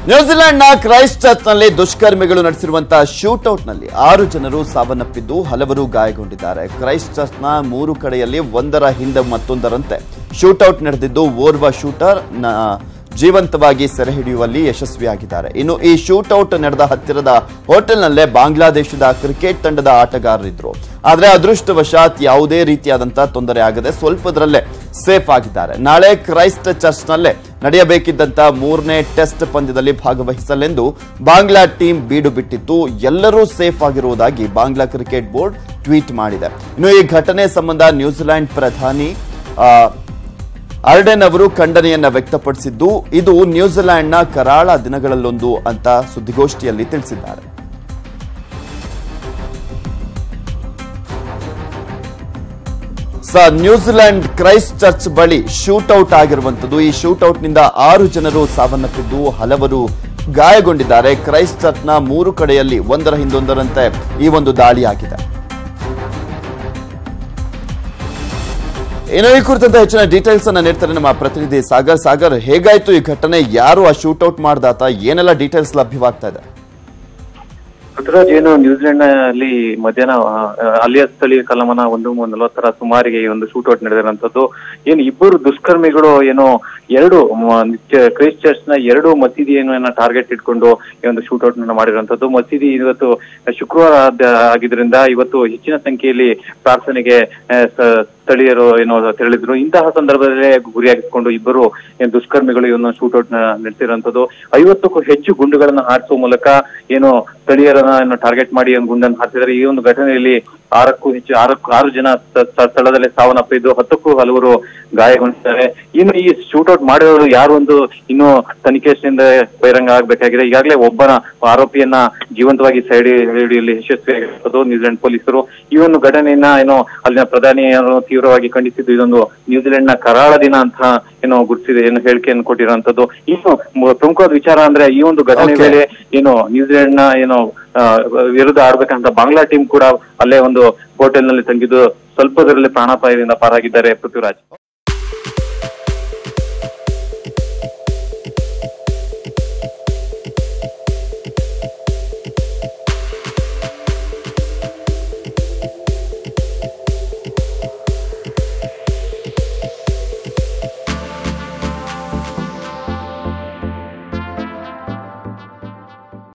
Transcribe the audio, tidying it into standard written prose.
ನ್ಯೂಜಿಲೆಂಡ್ನ Christ ಚರ್ಚ್ನಲ್ಲಿ ದುಷ್ಕರ್ಮಿಗಳು ನಡೆಸಿರುವಂತಹ ಶೂಟೌಟ್ನಲ್ಲಿ 6 ಜನರು ಸಾವನ್ನಪ್ಪಿದ್ದು ಹಲವರು ಗಾಯಗೊಂಡಿದ್ದಾರೆ. ಕ್ರೈಸ್ಟ್ ಚರ್ಚ್ನ 3 ಕಡೆಯಲ್ಲಿ ಒಂದರ ಹಿಂದೆ ಮತ್ತೊಂದರಂತೆ ಶೂಟೌಟ್ ನಡೆದಿದ್ದು ಓರ್ವ ಶೂಟರ್ ಜೀವಂತವಾಗಿ ಸೆರೆ ಹಿಡಿಯುವಲ್ಲಿ ಯಶಸ್ವಿಯಾಗಿದ್ದಾರೆ. ಇನ್ನು ಈ ಶೂಟೌಟ್ ನಡೆದ ಹತ್ತಿರದ ಹೋಟೆಲ್ನಲ್ಲೇ ಬಾಂಗ್ಲಾದೇಶದ ಕ್ರಿಕೆಟ್ ತಂಡದ ಆಟಗಾರರಿದ್ರು. ಆದರೆ ಅದೃಷ್ಟವಶಾತ್ ಯಾವುದೇ ರೀತಿಯಾದಂತಹ ತೊಂದರೆ ಆಗದೆ ಸ್ವಲ್ಪದರಲ್ಲೇ ಸೇಫ್ ಆಗಿದ್ದಾರೆ. ನಾಳೆ ಕ್ರೈಸ್ಟ್ ಚರ್ಚ್ನಲ್ಲೇ ನಡೆಯಬೇಕಿದ್ದಂತ 3ನೇ ಟೆಸ್ಟ್ ಪಂದ್ಯದಲ್ಲಿ ಭಾಗವಹಿಸಲೆಂದು ಬಾಂಗ್ಲಾ ಟೀಮ್ ಬೀಡು ಬಿಟ್ಟಿತ್ತು. ಎಲ್ಲರೂ ಸೇಫ್ ಆಗಿರುವುದಾಗಿ ಬಾಂಗ್ಲಾ ಕ್ರಿಕೆಟ್ ಬೋರ್ಡ್ ಟ್ವೀಟ್ ಮಾಡಿದೆ. ಇನ್ನು ಈ ಘಟನೆ ಸಂಬಂಧ ನ್ಯೂಜಿಲೆಂಡ್ ಪ್ರಧಾನಿ ಆರ್ಡೆನ್ ಅವರು ಖಂಡನೆಯನ್ನ ವ್ಯಕ್ತಪಡಿಸಿದ್ದು ಇದು ನ್ಯೂಜಿಲೆಂಡ್ನ ಕರಾಳ ದಿನಗಳಲ್ಲೊಂದು ಅಂತ ಸುದ್ದಿಗೋಷ್ಠಿಯಲ್ಲಿ ತಿಳಿಸಿದ್ದಾರೆ. ನ್ಯೂಜಿಲೆಂಡ್ ಕ್ರೈಸ್ಟ್ ಚರ್ಚ್ ಬಳಿ ಶೂಟೌಟ್ ಆಗಿರುವಂತದ್ದು. ಈ ಶೂಟೌಟ್ನಿಂದ 6 ಜನರು ಸಾವನ್ನಪ್ಪಿದ್ದು ಹಲವರು ಗಾಯಗೊಂಡಿದ್ದಾರೆ. ಕ್ರೈಸ್ಟ್ ಚರ್ಚ್ನ 3 ಕಡೆಯಲ್ಲಿ ಒಂದರ ಹಿಂದೊಂದರಂತೆ ಈ ಒಂದು ದಾಳಿಯಾಗಿದೆ. ಇನ್ನು ಈ ಕುರಿತಂತೆ ಹೆಚ್ಚಿನ ಡೀಟೇಲ್ಸ್ ಅನ್ನ ನೀಡ್ತಾರೆ ನಮ್ಮ ಪ್ರತಿನಿಧಿ ಸಾಗರ್. ಸಾಗರ್, ಹೇಗಾಯ್ತು ಈ ಘಟನೆ? ಯಾರು ಆ ಶೂಟೌಟ್ ಮಾಡ್ದಾತ? ಏನೆಲ್ಲ ಡೀಟೇಲ್ಸ್ ಲಭ್ಯವಾಗ್ತಾ ಇದೆ? ಪೃಥ್ವಿರಾಜ್, ಏನು ನ್ಯೂಜಿಲೆಂಡ್ ನಲ್ಲಿ ಮಧ್ಯಾಹ್ನ ಅಲ್ಲಿಯ ಸ್ಥಳೀಯ ಕಾಲಮಾನ 1:40 ಸುಮಾರಿಗೆ ಈ ಒಂದು ಶೂಟೌಟ್ ನಡೆದಿರುವಂತದ್ದು. ಏನು ಇಬ್ಬರು ದುಷ್ಕರ್ಮಿಗಳು ಏನು ಕ್ರೈಸ್ಟ್ ಚರ್ಚ್ ನ 2 ಮಸೀದಿಯನ್ನು ಟಾರ್ಗೆಟ್ ಇಟ್ಕೊಂಡು ಈ ಒಂದು ಶೂಟೌಟ್ ಮಾಡಿರುವಂತದ್ದು. ಮಸೀದಿ ಇವತ್ತು ಶುಕ್ರವಾರ ಆಗಿದ್ರಿಂದ ಇವತ್ತು ಹೆಚ್ಚಿನ ಸಂಖ್ಯೆಯಲ್ಲಿ ಪ್ರಾರ್ಥನೆಗೆ ಸ್ಥಳೀಯರು ತೆರಳಿದ್ರು. ಇಂತಹ ಸಂದರ್ಭದಲ್ಲೇ ಗುರಿಯಾಗಿಸಿಕೊಂಡು ಇಬ್ಬರು ದುಷ್ಕರ್ಮಿಗಳು ಇವನ್ನ ಶೂಟೌಟ್ ನಡೆಸಿರುವಂತದ್ದು. 50ಕ್ಕೂ ಹೆಚ್ಚು ಗುಂಡುಗಳನ್ನು ಹಾರಿಸುವ ಮೂಲಕ ಏನು ಸ್ಥಳೀಯರನ್ನ ಟಾರ್ಗೆಟ್ ಮಾಡಿ ಗುಂಡನ್ನು ಹಾರಿಸಿದ್ದಾರೆ. ಈ ಒಂದು ಘಟನೆಯಲ್ಲಿ 6 ಜನ ಸ್ಥಳದಲ್ಲೇ ಸಾವನ್ನಪ್ಪಿದ್ದು 10ಕ್ಕೂ ಹಲವರು ಗಾಯಗೊಂಡಿದ್ದಾರೆ. ಇನ್ನು ಈ ಶೂಟೌಟ್ ಮಾಡಿರೋರು ಯಾರು ಒಂದು ಇನ್ನು ತನಿಖೆಯಿಂದ ಬಹಿರಂಗ ಆಗ್ಬೇಕಾಗಿದೆ. ಈಗಾಗಲೇ ಒಬ್ಬನ ಆರೋಪಿಯನ್ನ ಜೀವಂತವಾಗಿ ಸೆರೆ ಹಿಡಿಯುವಲ್ಲಿ ಯಶಸ್ವಿಯಾಗಿರುವುದು ನ್ಯೂಜಿಲೆಂಡ್ ಪೊಲೀಸರು. ಈ ಒಂದು ಘಟನೆಯನ್ನ ಅಲ್ಲಿನ ಪ್ರಧಾನಿಯನ್ನು ತೀವ್ರವಾಗಿ ಖಂಡಿಸಿದ್ದು. ಇದೊಂದು ನ್ಯೂಜಿಲೆಂಡ್ ನ ಕರಾಳ ದಿನ ಅಂತ ಗುರುತಿಸಿದೆ, ಹೇಳಿಕೆಯನ್ನು ಕೊಟ್ಟಿರುವಂತದ್ದು. ಇನ್ನು ಪ್ರಮುಖವಾದ ವಿಚಾರ ಅಂದ್ರೆ ಈ ಒಂದು ಘಟನೆ ವೇಳೆ ನ್ಯೂಜಿಲೆಂಡ್ ನ ವಿರುದ್ಧ ಆಡ್ಬೇಕಂತ ಬಾಂಗ್ಲಾ ಟೀಮ್ ಕೂಡ ಅಲ್ಲೇ ಒಂದು ಹೋಟೆಲ್ ನಲ್ಲಿ ತಂಗಿದ್ದು ಸ್ವಲ್ಪದರಲ್ಲೇ ಪ್ರಾಣಾಪಾಯದಿಂದ ಪಾರಾಗಿದ್ದಾರೆ. ಪೃಥ್ವಿರಾಜ್.